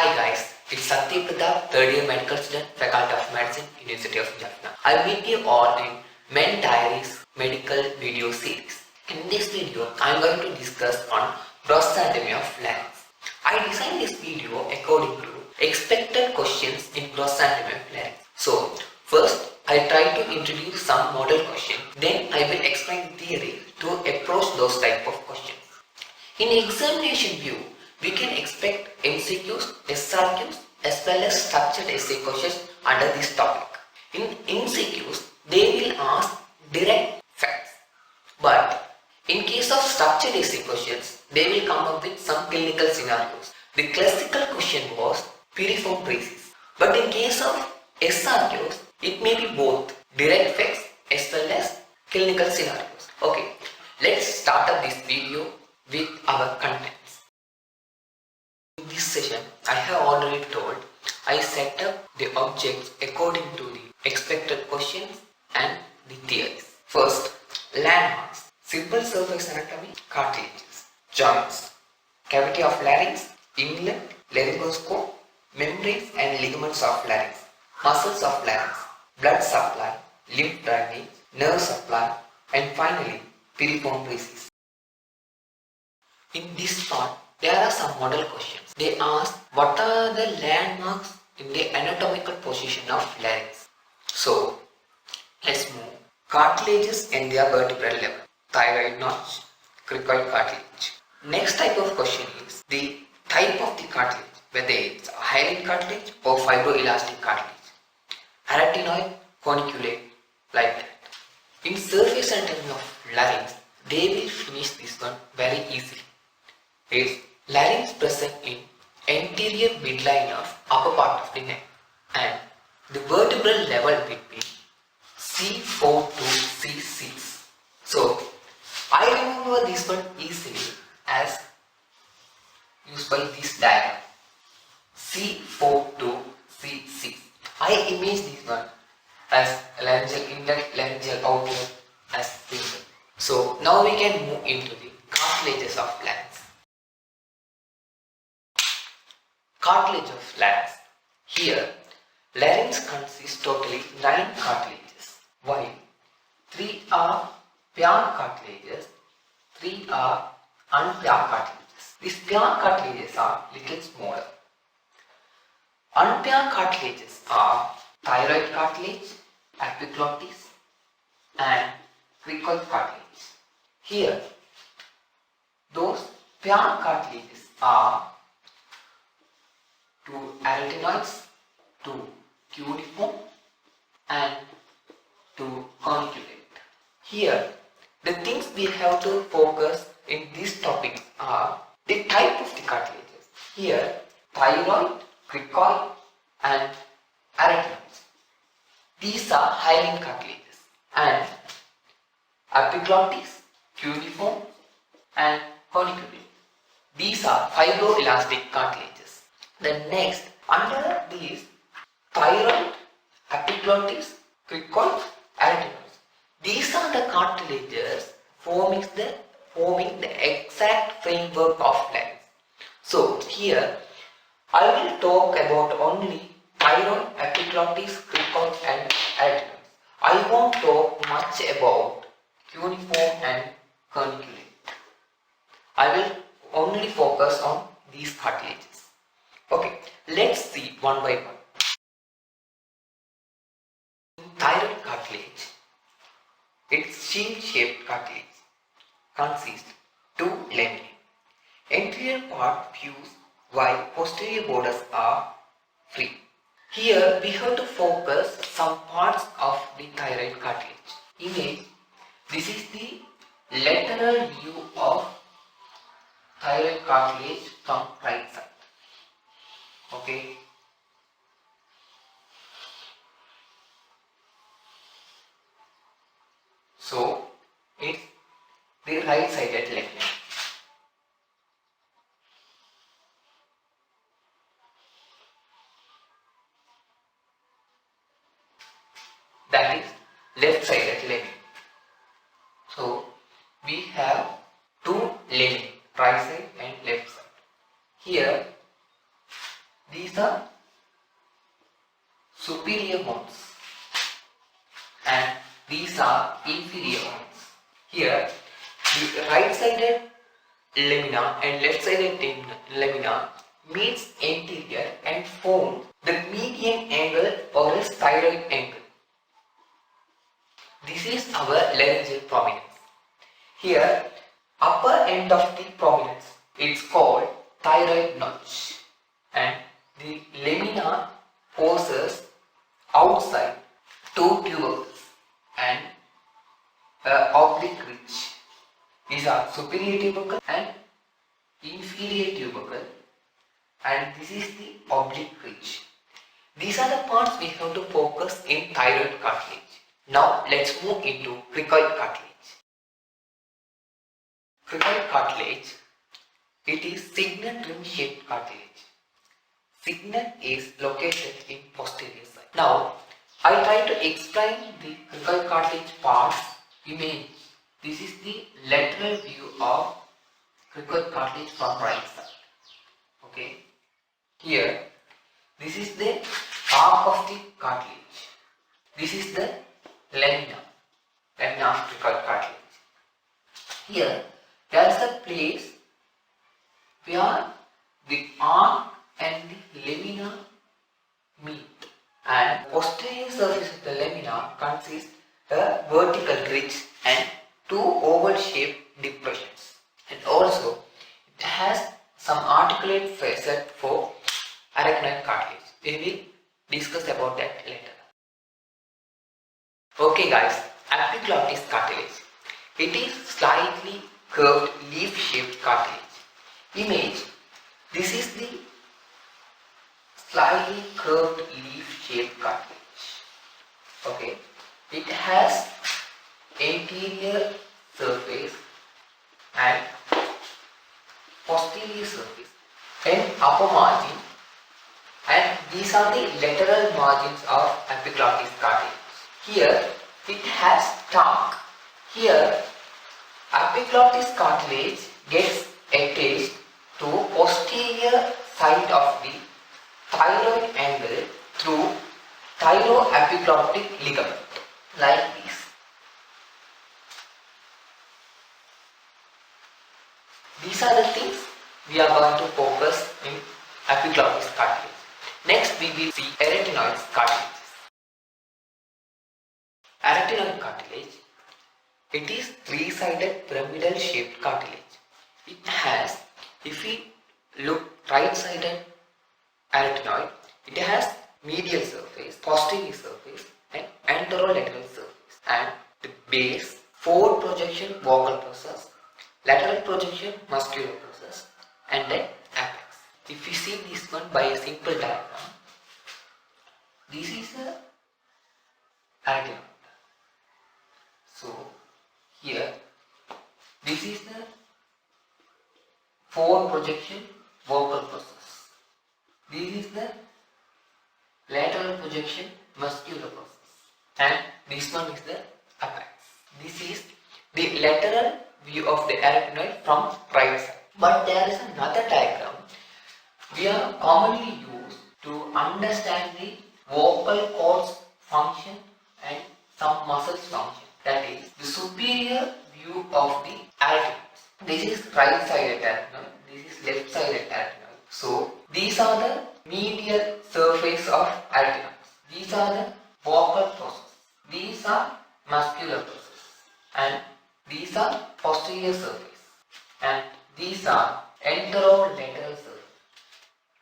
Hi guys, it's Satya Pratap, third year medical student, Faculty of Medicine, University of Jaffna. I'll meet you all in Men Diaries medical video series. In this video, I'm going to discuss on prostatectomy of larynx. I designed this video according to expected questions in prostatectomy of larynx. So, first I try to introduce some model questions, then I will explain the theory to approach those type of questions. In examination view, we can expect MCQs, SRQs as well as structured essay questions under this topic. In MCQs, they will ask direct facts. But in case of structured essay questions, they will come up with some clinical scenarios. The classical question was piriform praeses. But in case of SRQs, it may be both direct facts as well as clinical scenarios. Okay, let's start up this video with our contents. In this session, I have already told I set up the objects according to the expected questions and the theories. First, landmarks, simple surface anatomy, cartilages, joints, cavity of larynx, inlet, laryngoscope, membranes and ligaments of larynx, muscles of larynx, blood supply, lymph drainage, nerve supply, and finally, piriform praeses. In this part, there are some model questions. They ask what are the landmarks in the anatomical position of larynx. So, let's move. Cartilages in their vertebral level. Thyroid notch, cricoid cartilage. Next type of question is the type of the cartilage, whether it's hyaline cartilage or fibroelastic cartilage. Arytenoid, corniculate, like that. In surface anatomy of larynx, they will finish this one very easily. Is larynx present in anterior midline of upper part of the neck and the vertebral level between C4 to C6. So I remember this one easily as used by this diagram C4 to C6. I image this one as laryngeal inlet, laryngeal outlet as symbol. So now we can move into the cartilages of larynx. Cartilage of larynx. Here, larynx consists totally 9 cartilages, while 3 are paired cartilages, 3 are unpaired cartilages. These paired cartilages are little smaller. Unpaired cartilages are thyroid cartilage, epiglottis, and cricoid cartilage. Here, those paired cartilages are 2 arytenoids, 2 cuneiform, and 2 corniculate. Here, the things we have to focus in this topic are the type of the cartilages. Here, thyroid, cricoid, and arytenoids. These are hyaline cartilages, and epiglottis, cuneiform, and corniculate. These are fibroelastic cartilages. Then next, under these thyroid, epiglottis, cricoid, arytenoids. These are the cartilages forming the exact framework of larynx. So here I will talk about only thyroid, epiglottis, cricoid, and arytenoids. I won't talk much about cuneiform and corniculate. I will only focus on these cartilages. Okay, let's see one by one. In thyroid cartilage, its shield-shaped cartilage consists 2 lamellae. Anterior part fused while posterior borders are free. Here we have to focus some parts of the thyroid cartilage. Image, this is the lateral view of thyroid cartilage from right side. Okay. So it's the right sided leg. That is left sided leg. So we have 2 leg, right side and left side. Here the the superior bones and these are inferior bones. Here the right sided lamina and left sided lamina meets anterior and form the median angle or else thyroid angle. This is our laryngeal prominence. Here upper end of the prominence, it's called thyroid notch, and the lamina possesses outside two tubercles and oblique ridge. These are superior tubercle and inferior tubercle, and this is the oblique ridge. These are the parts we have to focus in thyroid cartilage. Now let's move into cricoid cartilage. Cricoid cartilage, it is signet rim shaped cartilage. Signet is located in posterior side. Now I try to explain the cricoid cartilage parts image. This is the lateral view of cricoid cartilage from right side. Okay. Here, this is the arc of the cartilage. This is the lamina of cricoid cartilage. Here, there is a place where the arc and the lamina meet, and posterior surface of the lamina consists a vertical ridge and two oval shaped depressions, and also it has some articulate facet for arachnoid cartilage. We will discuss about that later. Okay guys, epiglottis cartilage. It is slightly curved leaf shaped cartilage. Image, this is the slightly curved leaf shaped cartilage. Okay, it has anterior surface and posterior surface and upper margin, and these are the lateral margins of epiglottis cartilage. Here it has trunk. Here epiglottis cartilage gets attached to posterior side of the thyroid angle through thyroepiglottic ligament, like this. These are the things we are going to focus in epiglottis cartilage. Next we will see arytenoid cartilage. Arytenoid cartilage, it is three-sided pyramidal shaped cartilage. It has, if we look right-sided arytenoid, it has medial surface, posterior surface and anterolateral surface, and the base, forward projection vocal process, lateral projection muscular process, and then apex. If we see this one by a simple diagram, this is a arytenoid. So here this is the forward projection vocal process. This is the lateral projection muscular process, and this one is the apex. This is the lateral view of the arytenoid from right side. But there is another diagram we are commonly used to understand the vocal cords function and some muscles function. That is the superior view of the arytenoids. This is right sided arytenoid, this is left sided arytenoid. So these are the medial surface of arytenoids. These are the vocal process. These are muscular process, and these are posterior surface, and these are anterolateral surface.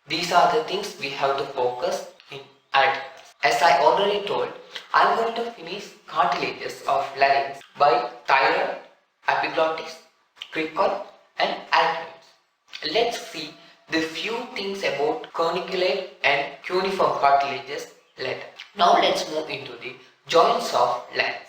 These are the things we have to focus in arytenoids. As I already told, I am going to finish cartilages of larynx by thyroid, epiglottis, cricoid and arytenoids. Let's see the few things about corniculate and cuneiform cartilages later. Now let's move into the joints of larynx.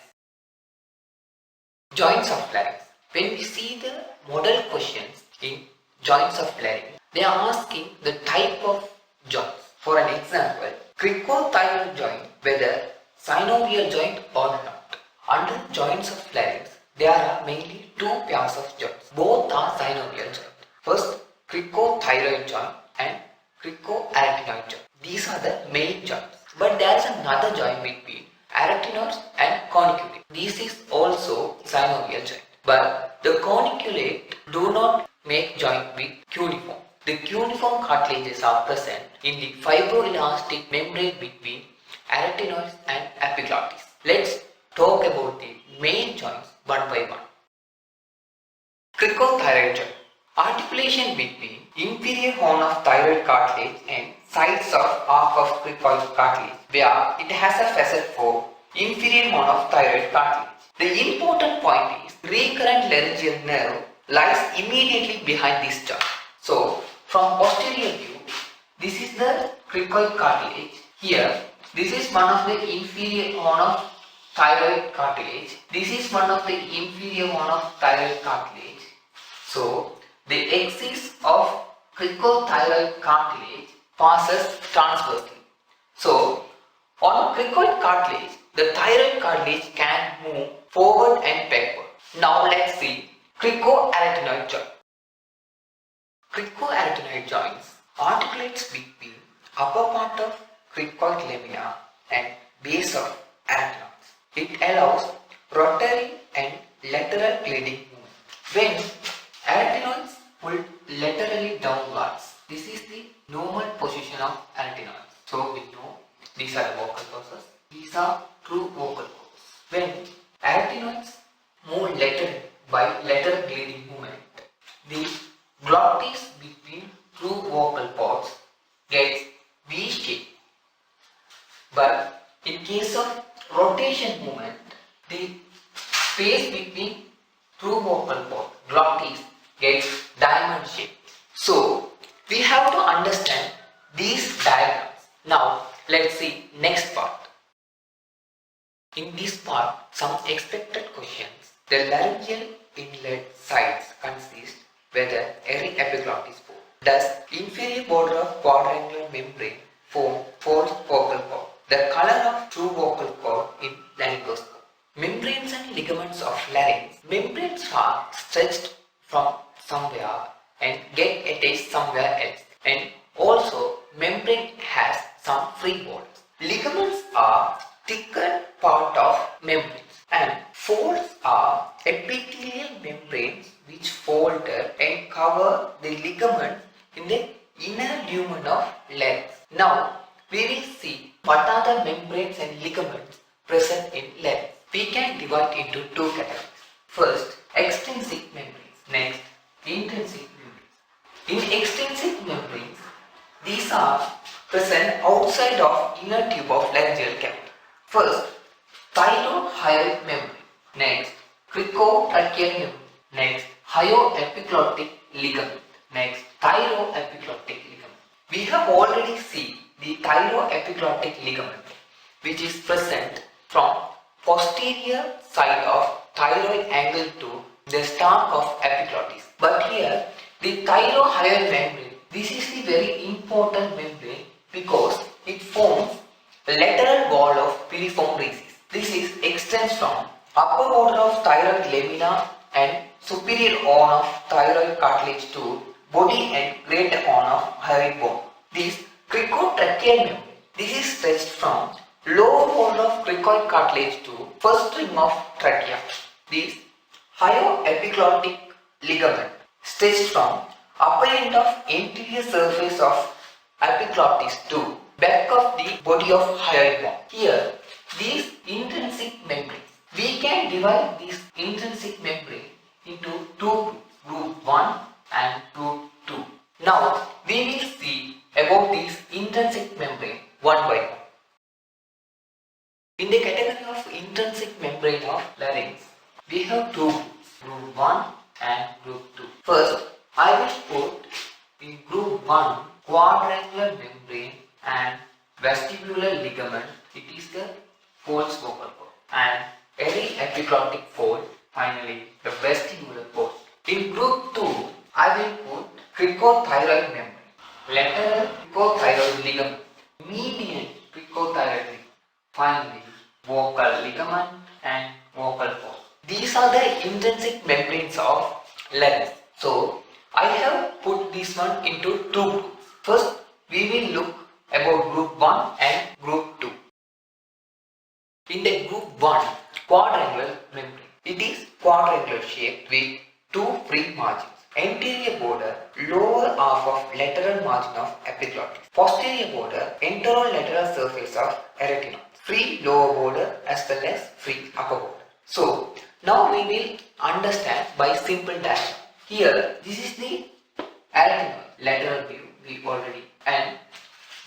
Joints of larynx. When we see the model questions in joints of larynx, they are asking the type of joints. For an example, cricothyroid joint, whether synovial joint or not. Under joints of larynx, there are mainly two pairs of joints. Both are synovial joint. First, cricothyroid joint and cricoarytenoid joint. These are the main joints. But there is another joint between arytenoids and corniculate. This is also synovial joint. But the corniculate do not make joint with cuneiform. The cuneiform cartilages are present in the fibroelastic membrane between arytenoids and epiglottis. Let's talk about the main joints one by one. Cricothyroid joint. Articulation between inferior horn of thyroid cartilage and sides of arc of cricoid cartilage, where it has a facet for inferior horn of thyroid cartilage. The important point is recurrent laryngeal nerve lies immediately behind this joint. So, from posterior view, this is the cricoid cartilage. Here, this is one of the inferior horn of thyroid cartilage. This is one of the inferior horn of thyroid cartilage. So, the axis of cricothyroid cartilage passes transversely. So, on cricoid cartilage, the thyroid cartilage can move forward and backward. Now, let's see cricoarytenoid joint. Cricoarytenoid joints articulates between upper part of cricoid lamina and base of arytenoids. It allows rotary and lateral gliding movement. When arytenoids pull laterally downwards, this is the normal position of arytenoids. So we know these are the vocal cords. These are true vocal cords. When arytenoids move laterally by lateral gliding movement, the glottis between true vocal cords gets V-shaped. But in case of rotation movement, the space between true vocal cord glottis gets diamond shaped. So we have to understand these diagrams. Now let's see next part. In this part, some expected questions. The laryngeal inlet sides consist whether every epiglottis form. Does inferior border of quadrangular membrane form false vocal cord? The color of true vocal cord in laryngoscope. Membranes and ligaments of larynx. Membranes are stretched from somewhere and get attached somewhere else, and also membrane has some free borders. Ligaments are thicker part of membranes, and folds are epithelial membranes which folded and cover the ligament in the inner lumen of larynx. Now we will see what are the membranes and ligaments present in larynx. We can divide into two categories. First, extrinsic membranes. Next, intrinsic membranes. In extrinsic membranes, these are present outside of inner tube of laryngeal cavity. First, thyrohyoid membrane. Next, cricotracheal membrane. Next, hyoepiglottic ligament. Next, thyroepiglottic ligament. We have already seen the thyroepiglottic ligament, which is present from posterior side of thyroid angle to the stalk of epiglottis. But here, the thyrohyoid membrane, this is the very important membrane because it forms the lateral wall of piriform rhesus. This extends from upper border of thyroid lamina and superior horn of thyroid cartilage to body and greater horn of hyoid bone. This cricotracheal membrane, this is stretched from lower border of cricoid cartilage to first rim of trachea. This hyoepiglottic ligament stretched from upper end of anterior surface of epiglottis to back of the body of hyoid bone. Here, these intrinsic membranes, we can divide this intrinsic membrane into two groups, group 1 and group 2. Now, we will see about this intrinsic membrane one by one. In the category of intrinsic membrane of larynx, we have two groups, group 1 and group 2. First, I will put in group 1 quadrangular membrane and vestibular ligament. It is the false vocal cord, and every epiglottic fold, finally the vestibular cord. In group 2, I will put cricothyroid membrane, lateral cricothyroid ligament, median cricothyroid ligament, finally vocal ligament and vocal cord. These are the intrinsic membranes of larynx. So I have put this one into two groups. First, we free margins. Anterior border, lower half of lateral margin of epiglottis. Posterior border, anterolateral surface of arytenoid. Free lower border as well as free upper border. So, now we will understand by simple diagram. Here, this is the arytenoid, lateral view, we already, and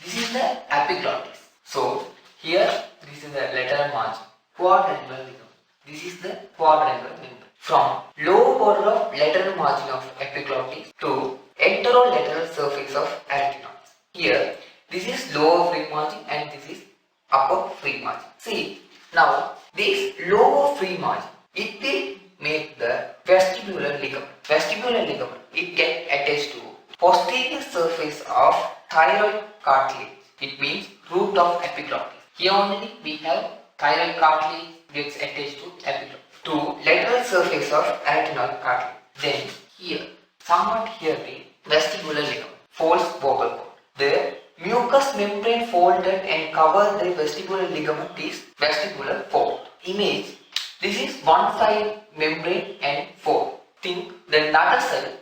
this is the epiglottis. So, here, this is the lateral margin, quadrangular ligament. This is the quadrangular membrane. From lower border of lateral margin of epiglottis to anterolateral surface of arytenoids. Here, this is lower free margin and this is upper free margin. See, now this lower free margin, it will make the vestibular ligament. Vestibular ligament, it get attached to posterior surface of thyroid cartilage. It means root of epiglottis. Here only we have thyroid cartilage gets attached to epiglottis. To lateral surface of arytenoid cartilage. Then here, somewhat here the vestibular ligament, false vocal cord. The mucous membrane folded and cover the vestibular ligament is vestibular fold. Image, this is one side membrane and fold. Think the another side,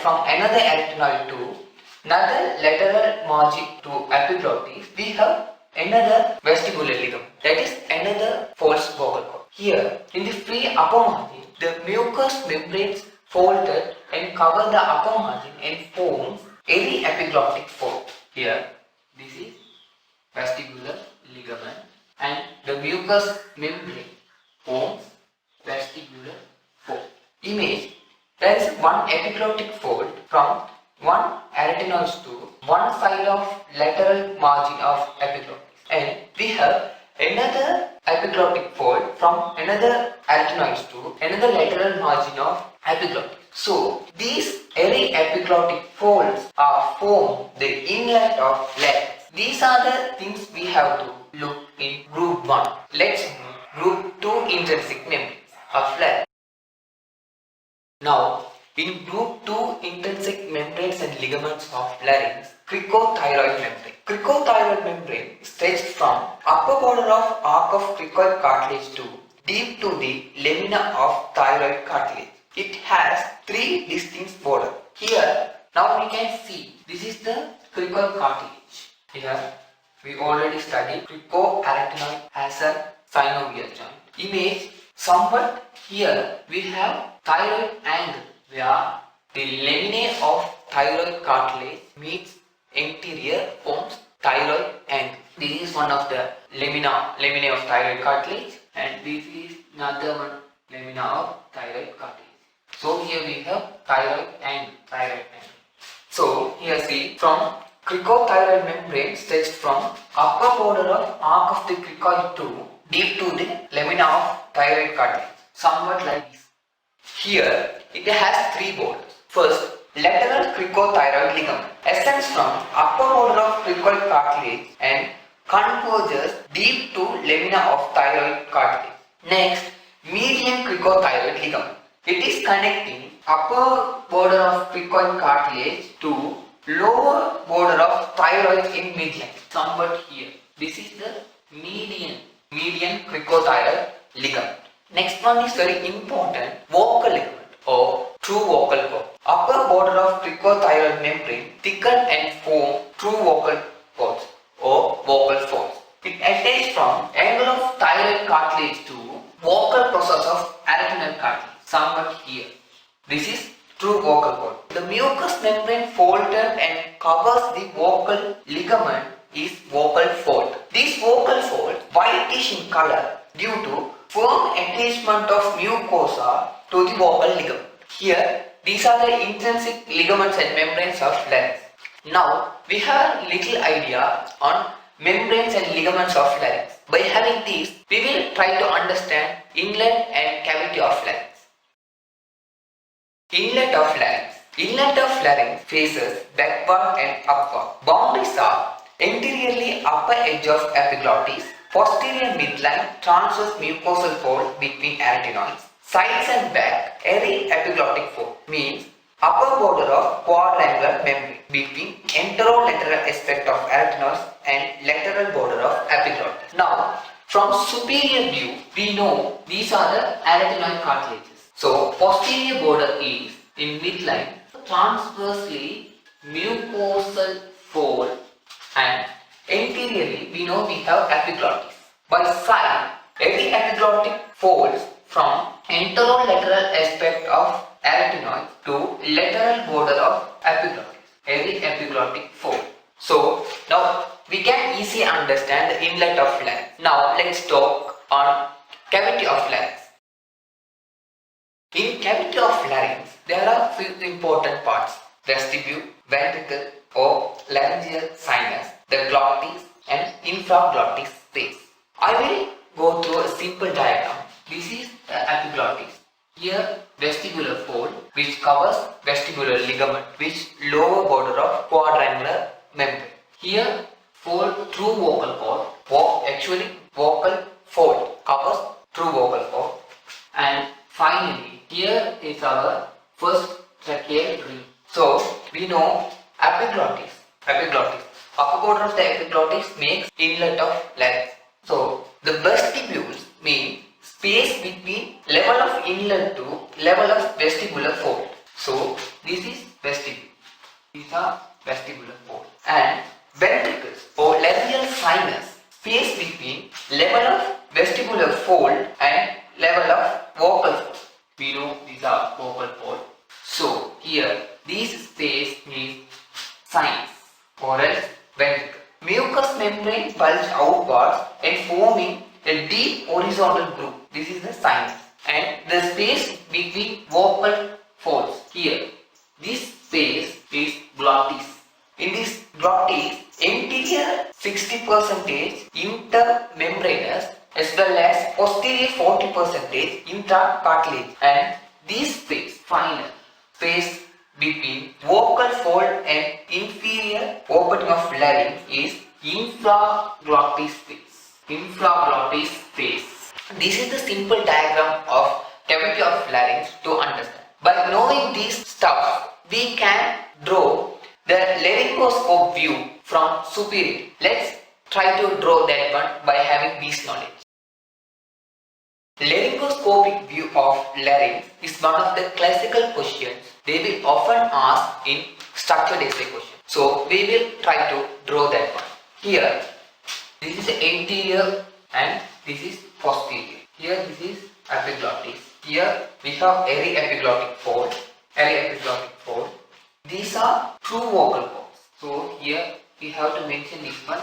from another arytenoid to another lateral margin to epiglottis, we have another vestibular ligament, that is another false vocal cord. Here, in the free upper margin, the mucous membranes folded and cover the upper margin and forms any epiglottic fold. Here, this is vestibular ligament and the mucous membrane forms vestibular fold. Image, there is one epiglottic fold from one arytenoid to one side of lateral margin of epiglottis, and we have another epiglottic fold from another arytenoid to another lateral margin of epiglottis. So these airy epiglottic folds are form the inlet of larynx. These are the things we have to look in group 1. Let's move group 2 intrinsic membranes of larynx. Now, in group 2 intrinsic membranes and ligaments of larynx, cricothyroid membrane. Cricothyroid membrane stretched from upper border of arc of cricoid cartilage to deep to the lamina of thyroid cartilage. It has 3 distinct borders. Here, now we can see this is the cricoid cartilage. Here, we already studied cricoarytenoid as a synovial joint. Image, somewhat here we have thyroid angle where the laminae of thyroid cartilage meets anterior forms thyroid angle. This is one of the laminae of thyroid cartilage, and this is another one lamina of thyroid cartilage. So here we have thyroid angle. So here see, from cricothyroid membrane stretched from upper border of arc of the cricoid to deep to the lamina of thyroid cartilage, somewhat like this. Here it has 3 borders. First, lateral cricothyroid ligament ascends from upper border of cricoid cartilage and converges deep to lamina of thyroid cartilage. Next, median cricothyroid ligament. It is connecting upper border of cricoid cartilage to lower border of thyroid in midline, somewhat here. This is the median cricothyroid ligament. Next one is very important, vocal ligament or true vocal cord. Upper border of cricothyroid membrane thicken and form true vocal cords or vocal folds. It attaches from angle of thyroid cartilage to vocal process of arytenoid cartilage, somewhat here. This is true vocal cord. The mucous membrane folded and covers the vocal ligament is vocal fold. This vocal fold whitish in color due to firm attachment of mucosa to the vocal ligament. Here, these are the intrinsic ligaments and membranes of larynx. Now, we have a little idea on membranes and ligaments of larynx. By having these, we will try to understand inlet and cavity of larynx. Inlet of larynx. Inlet of larynx faces backward and upward. Boundaries are anteriorly upper edge of epiglottis, posterior midline transverse mucosal fold between arytenoids, sides and back airy epiglottic fold, means upper border of quadrangular membrane between anterolateral aspect of arytenoids and lateral border of epiglottis. Now, from superior view, we know these are the arytenoid cartilages. So posterior border is in midline, transversely mucosal fold, and anteriorly we know we have epiglottis. By side, every epiglottic folds from anterolateral aspect of arytenoid to lateral border of epiglottis. Every epiglottic fold. So now we can easily understand the inlet of larynx. Now let's talk on cavity of larynx. In cavity of larynx, there are few important parts: vestibule, ventricle or laryngeal sinus, the glottis and infraglottis space. I will go through a simple diagram. This is the epiglottis. Here vestibular fold which covers vestibular ligament, which lower border of quadrangular membrane. Here fold through vocal cord, actually vocal fold covers through vocal cord, and finally here is our first tracheal ring. So we know epiglottis. Upper border of the epiglottis makes inlet of larynx. So the vestibules mean space between level of inlet to level of vestibular fold. So this is vestibule. These are vestibular fold. And ventricles or laryngeal sinus, space between level of vestibular fold and level of vocal fold. We know these are vocal fold. So here this space is sinus or else ventricle. Mucous membrane bulge outwards and forming a deep horizontal groove. This is the sinus. And the space between vocal folds. Here, this space is glottis. In this glottis, anterior 60% intermembranous as well as posterior 40% intracartilage. And this space, final space between vocal fold and inferior opening of larynx is infraglottis space. Infraglottis space. This is the simple diagram of cavity of larynx to understand. By knowing this stuff, we can draw the laryngoscope view from superior. Let's try to draw that one by having this knowledge. Laryngoscopic view of larynx is one of the classical questions they will often ask in structured essay question. So we will try to draw that one. Here, this is anterior and this is posterior. Here this is epiglottis. Here we have airy epiglottic fold. These are true vocal cords. So here we have to mention this one,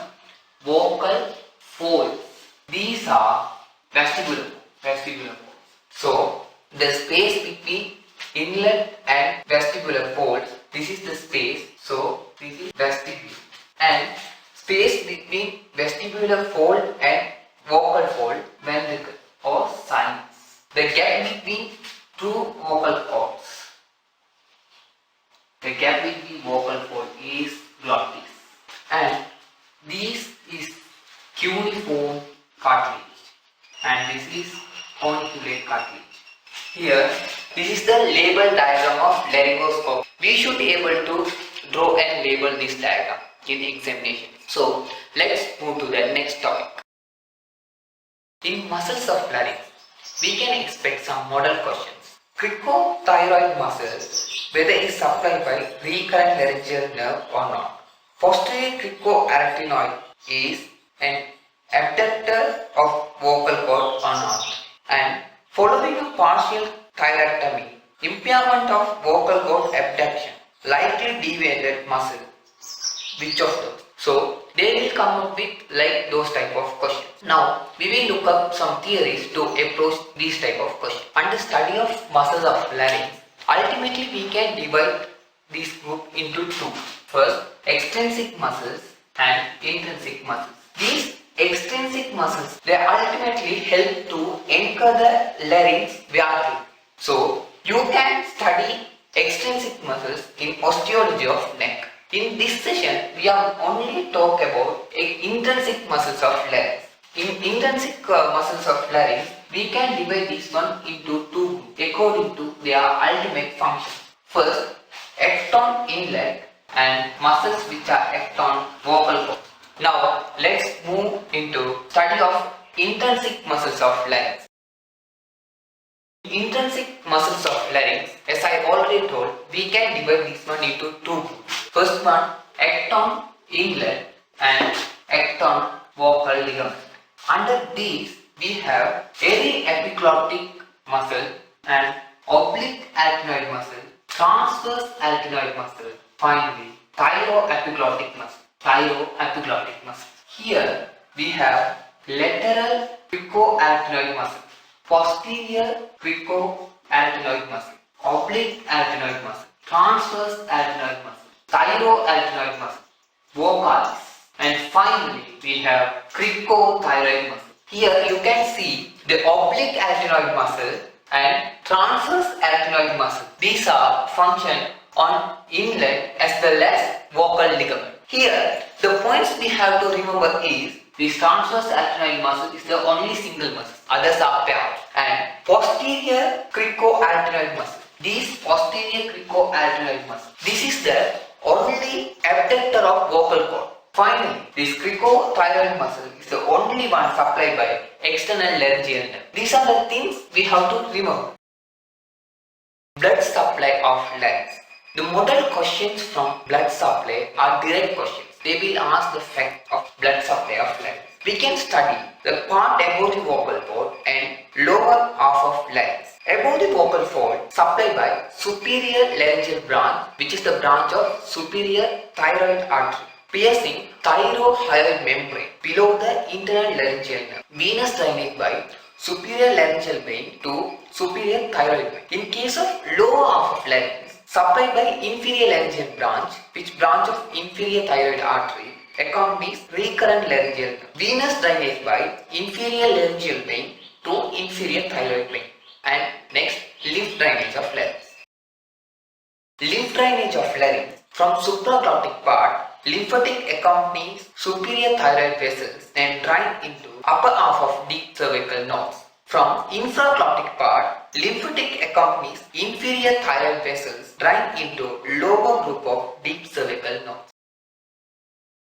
vocal folds. These are vestibular folds. So the space between inlet and vestibular folds, this is the space. So this is vestibule. And space between vestibular fold and vocal fold, ventricle or sinus. The gap between two vocal cords. The gap between vocal fold is glottis. And this is cuneiform cartilage. And this is corniculate cartilage. Here, this is the label diagram of laryngoscope. We should be able to draw and label this diagram in examination. So, let's move to the next topic. In muscles of larynx, we can expect some model questions. Cricothyroid muscle, whether it is supplied by recurrent laryngeal nerve or not. Posterior cricoarytenoid is an abductor of vocal cord or not. And following a partial thyroidectomy, impairment of vocal cord abduction, likely deviated muscle, which of those? So they will come up with like those type of questions. Now we will look up some theories to approach these type of questions. Under study of muscles of larynx, ultimately we can divide this group into two. First, extrinsic muscles and intrinsic muscles. These extrinsic muscles, they ultimately help to anchor the larynx vertebrae. So you can study extrinsic muscles in osteology of neck. In this session, we are only talk about intrinsic muscles of larynx. In intrinsic muscles of larynx, we can divide this one into two groups according to their ultimate function. First, ecton inlet and muscles which are ecton vocal cord. Now let's move into study of intrinsic muscles of larynx. Intrinsic muscles of larynx, as I already told, we can divide this one into two groups. First one, ecton inlet and ecton vocal ligament. Under these, we have airy epiglottic muscle and oblique arytenoid muscle, transverse arytenoid muscle, finally thyroepiglottic muscle. Thyroepiglottic muscle. Here we have lateral cricoarytenoid muscle, posterior cricoarytenoid muscle, oblique arytenoid muscle, transverse arytenoid muscle, thyroarytenoid muscle, vocalis, and finally we have cricothyroid muscle. Here you can see the oblique arytenoid muscle and transverse arytenoid muscle. These are function on inlet as well as vocal ligament. Here the points we have to remember is this transverse arytenoid muscle is the only single muscle, others are paired, and posterior cricoarytenoid muscle. This posterior cricoarytenoid muscle, this is the only abductor of vocal cord. Finally, this cricothyroid muscle is the only one supplied by external laryngeal nerve. These are the things we have to remember. Blood supply of larynx. The model questions from blood supply are direct questions. They will ask the fact of blood supply of larynx. We can study the part above the vocal cord and lower half of larynx. Above the vocal fold supplied by superior laryngeal branch, which is the branch of superior thyroid artery, piercing thyrohyoid membrane below the internal laryngeal nerve. Venous drainage by superior laryngeal vein to superior thyroid vein. In case of lower half of larynx, supplied by inferior laryngeal branch, which branch of inferior thyroid artery accompanies recurrent laryngeal nerve. Venous drainage by inferior laryngeal vein to inferior thyroid vein. And next, lymph drainage of larynx. Lymph drainage of larynx from supraglottic part. Lymphatic accompanies superior thyroid vessels and drain into upper half of deep cervical nodes. From infraglottic part, lymphatic accompanies inferior thyroid vessels drain into lower group of deep cervical nodes.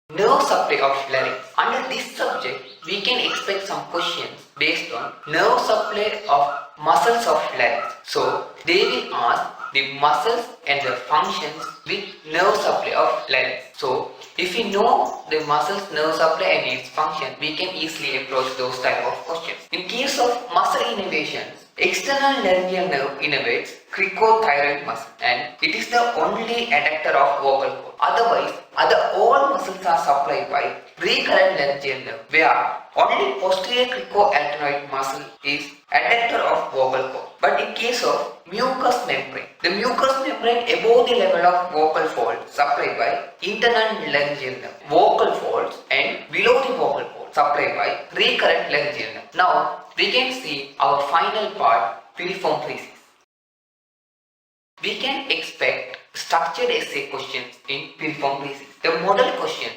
Nerve supply of larynx. Under this subject, we can expect some questions based on nerve supply of muscles of larynx. So, they will ask the muscles and their functions with nerve supply of larynx. So, if we know the muscles, nerve supply and its function, we can easily approach those type of questions. In case of muscle innervations, external laryngeal nerve innervates cricothyroid muscle and it is the only adductor of vocal cord. Otherwise, all muscles are supplied by recurrent laryngeal nerve, where only posterior cricoarytenoid muscle is adductor of vocal cord. But in case of mucous membrane, the mucous membrane above the level of vocal fold supplied by internal laryngeal nerve, vocal folds, and below the vocal fold supplied by recurrent laryngeal nerve. Now we can see our final part, piriform thesis. We can expect structured essay questions in piriform thesis. The model question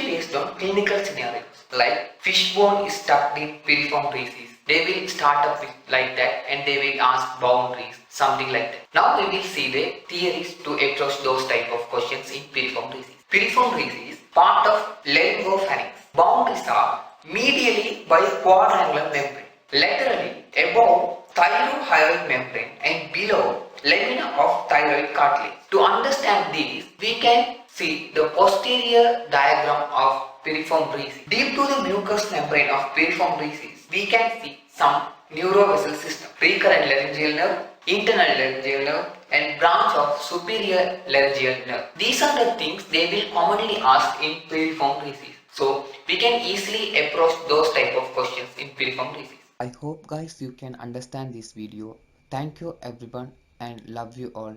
based on clinical scenarios like fishbone is stuck in piriform thesis. They will start up with like that and they will ask boundaries, something like that. Now we will see the theories to approach those type of questions in piriform thesis. Piriform thesis, part of laryngopharynx. Boundaries are medially by quadrangular membrane, laterally above thyrohyoid membrane and below lamina of thyroid cartilage. To understand these, we can see the posterior diagram of piriform thesis. Deep to the mucous membrane of piriform thesis, we can see some neurovessel system, recurrent laryngeal nerve, internal laryngeal nerve, and branch of superior laryngeal nerve. These are the things they will commonly ask in piriform thesis. So we can easily approach those type of questions in piriform thesis. I hope guys you can understand this video. Thank you everyone and love you all.